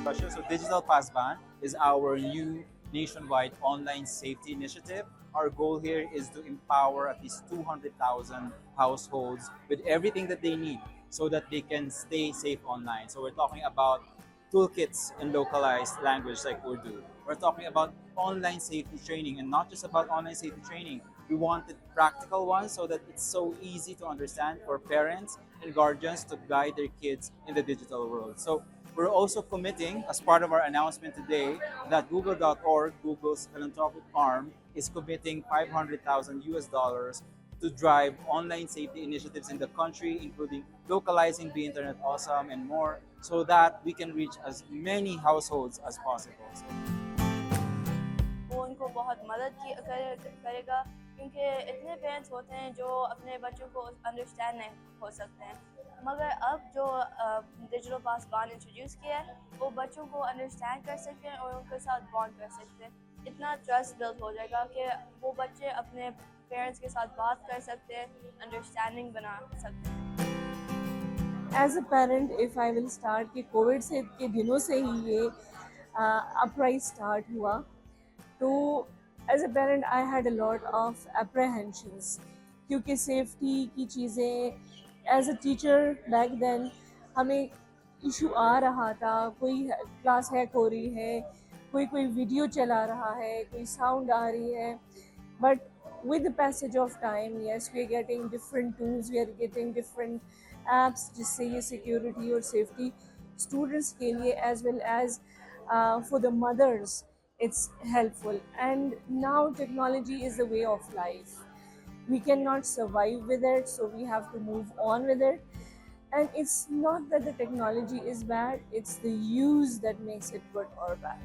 discussion. So Digital Pass Ban is our new nationwide online safety initiative. Our goal here is to empower at least 200,000 households with everything that they need so that they can stay safe online. So we're talking about toolkits in localized language like Urdu. We're talking about online safety training, and not just about online safety training. We wanted practical ones so that it's so easy to understand for parents and guardians to guide their kids in the digital world. So we're also committing, as part of our announcement today, that Google.org, Google's philanthropic arm, is committing 500,000 US dollars to drive online safety initiatives in the country, including localizing Be Internet Awesome and more, so that we can reach as many households as possible. वो उनको बहुत मदद करेगा, क्योंकि इतने parents होते हैं जो अपने बच्चों को अंडरस्टैंड नहीं हो सकते हैं, मगर अब जो डिजिटल पास बान इंट्रोड्यूस किया है वो बच्चों को अंडरस्टैंड कर सकते हैं और उनके साथ बॉन्ड कर सकते हैं। इतना ट्रस्ट बिल्ड हो जाएगा कि वो बच्चे अपने पेरेंट्स के साथ बात कर सकते हैं, अंडरस्टैंडिंग बना सकते हैं। As a parent if I will start कि कोविड से के दिनों से ही ये अपराइज स्टार्ट हुआ, तो as a parent I had a lot of apprehensions, क्योंकि सेफ्टी की चीज़ें as a teacher back then हमें इशू आ रहा था। कोई क्लास हैक हो रही है, कोई वीडियो चला रहा है, कोई साउंड आ रही है, but with the passage of time, yes, we are getting different tools, we are getting different apps जिससे ये security और safety students के लिए as well as for the mothers it's helpful. And now technology is the way of life. We cannot survive with it, so we have to move on with it. And it's not that the technology is bad, it's the use that makes it good or bad.